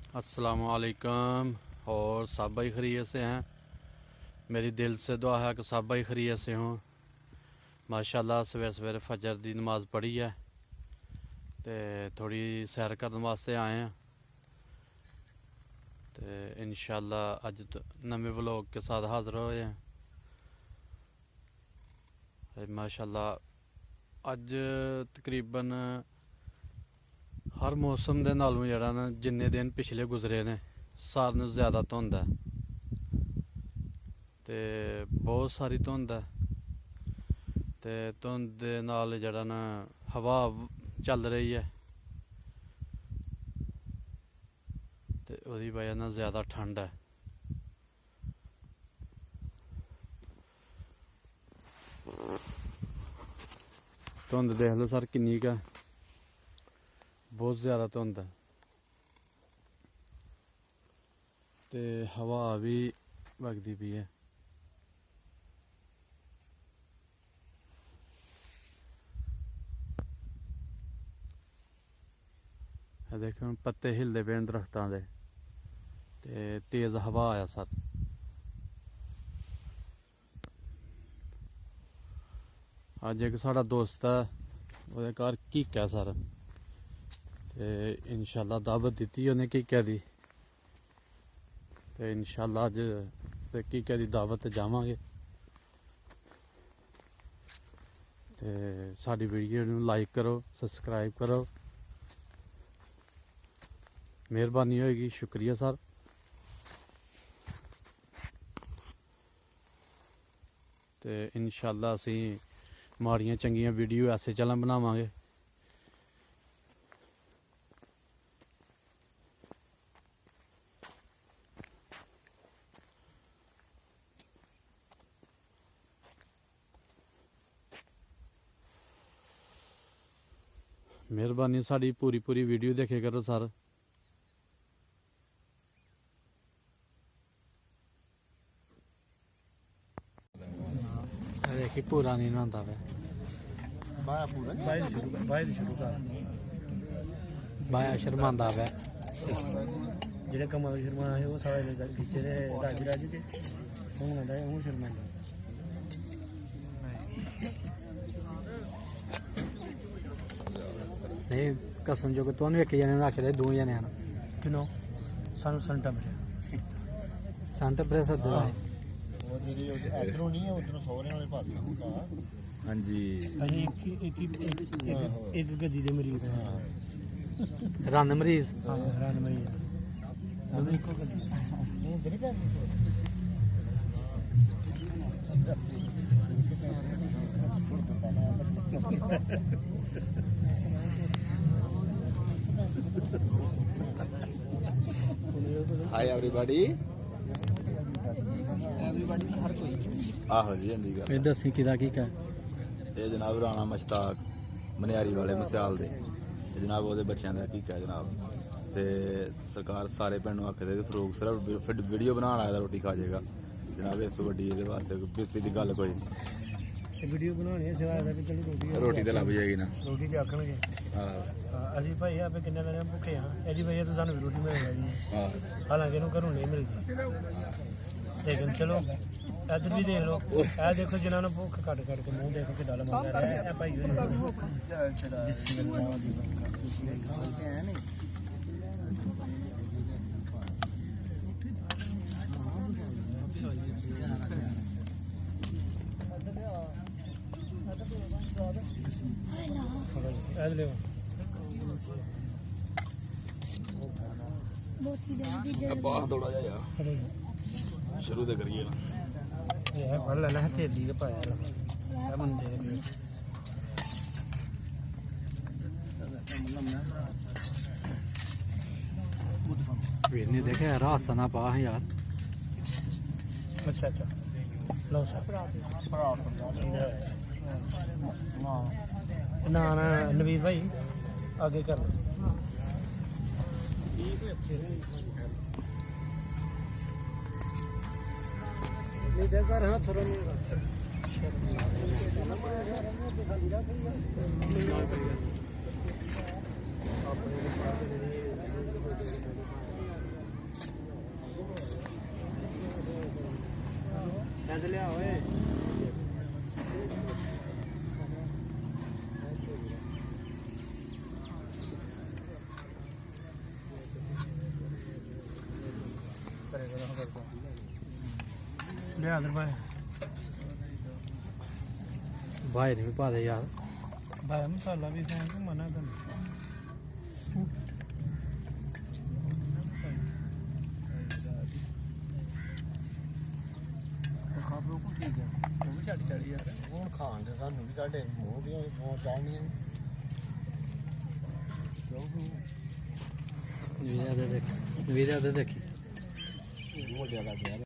अस्सलामुअलैकुम। और सब भाई खैरियत से हैं। मेरी दिल से दुआ है कि सब भाई खैरियत से हों। माशाल्लाह सवेरे सवेरे फजर की नमाज़ पढ़ी है तो थोड़ी सैर करने वास्ते आए हैं तो इंशाल्लाह अज नवे व्लॉग के साथ हाज़िर होए हैं। माशाल्लाह अज तकरीबन हर मौसम के नालों जड़ा ना जिन्ने दिन पिछले गुजरे ने सारे नालों ज़्यादा धुंध है ते बहुत सारी धुंध है ते धुंध दे नाल जड़ा ना हवा चल रही है ते ओदी वजह नाल ज़्यादा ठंड है। धुंध देख लो सर किन्नी का बहुत ज़्यादा धुंध है ते हवा भी वगदी पई है। देखो पत्ते हिलते पे दरख्तों के ते तेज़ हवा आया सर। अज एक साड़ा दोस्त है वो घर कीका सर ते इंशाल्लाह दावत दी उन्हें कीके दी ते इंशाल्लाह अज कीके दी दावत जावांगे ते साडी वीडियो नूं लाइक करो सबसक्राइब करो मेहरबानी होएगी। शुक्रिया सर। ते इंशाल्लाह असी माड़ियां चंगियां वीडियो ऐसे चलन बनावांगे। मेहरबानी साड़ी पूरी वीडियो देखे करो सर। देखी पूरा नहीं नहाता वे बाया शर्मांदा वे जेड़े कमाल शर्मा है वो सारे खिचे ने राज राज के हूं ना हूं शर्मांदा नहीं कसम जो तुम एक जने रख दे दो जने हैं किनो सानू संटा भरे संट प्रेस दे वो तेरी इधरों नहीं है उधरों सोहरे वाले पास होगा। हाँ जी अही एक गद्दी दे मरीज हैं। रन मरीज हां रन मरीज दोनों को गद्दी नहीं इधर ही हाय एवरीबॉडी हर कोई आहो जी हिंदी गल ये दसी किदा की का ये जनाब राणा मुश्ताक मनियारी वाले मसियाल दे जनाब ओदे बच्चों का की है जनाब ते सरकार सारे पिंड आखदे कि फरूक सिर्फ वीडियो बनाना आया रोटी खा जाएगा जनाब। इस तो वड्डी इहदे वास्ते बेइज्जती दी गल कोई वीडियो बनाने सिवाय दा कि चलो रोटी ते लभ जाएगी ना रोटी ते आखणगे हाँ ਅਸੀਂ ਭਾਈ ਆਪੇ ਕਿੰਨੇ ਦਿਨ ਭੁੱਖੇ ਹਾਂ ਇਹਦੀ ਵਜ੍ਹਾ ਤੋਂ ਸਾਨੂੰ ਵੀ ਰੋਟੀ ਮਿਲ ਜਾਂਦੀ ਹੈ हाँ ਹਾਲਾਂਕਿ ਇਹਨੂੰ ਘਰੋਂ ਨਹੀਂ ਮਿਲਦੀ ਲੇਕਿਨ ਚਲੋ ਇੱਧਰ ਵੀ ਦੇਖ ਲਓ ਇਹ ਦੇਖੋ ਜਿਨ੍ਹਾਂ ਨੂੰ ਭੁੱਖ ਕੱਟ ਕੱਟ ਕੇ ਮੂੰਹ ਦੇਖੋ ਕਿੱਡਾ ਲੰਮਾ ਰਿਹਾ ਇਹ ਭਾਈ ਹੋਈ ਬਿਸਮਿਲ੍ਲਾਹ ਦੀ ਬਰਕਤ ਬਿਸਮਿਲ੍ਲਾਹ ऐड ले बाहर थोड़ा जा यार शुरू तो करिए ना ये है फल लेना है थैली के पाया है बंदे वीरने देखे रास्ता ना पा है यार। अच्छा अच्छा लो सर ना ना नवीर भाई आगे कर लो कर हाँ थोड़ा ਤੇ ਲਿਆ ਓਏ ਲਿਆ ਦਰ ਭਾਈ ਭਾਈ ਨੇ ਵੀ ਪਾ ਦੇ ਯਾਰ ਭਾਈ ਮਸਾਲਾ ਵੀ ਖਾਣ ਨੂੰ ਮਨਾ ਕਰ ਖਾ ਲੋ ਕੋ ਠੀਕ ਹੈ ਉਹ ਵੀ ਛੱਡ ਯਾਰ ਹੁਣ ਖਾਣ ਦੇ ਸਾਨੂੰ ਵੀ ਸਾਡੇ ਮੂੰਹ ਦੀਆਂ ਬਹੁਤ ਚਾਹਣੀਆਂ ਵੀਰਾ ਦੇ ਦੇਖ ਵੀਰਾ ਦੇ ਦੇਖੀ ਬਹੁਤ ਜ਼ਿਆਦਾ ਗਿਆ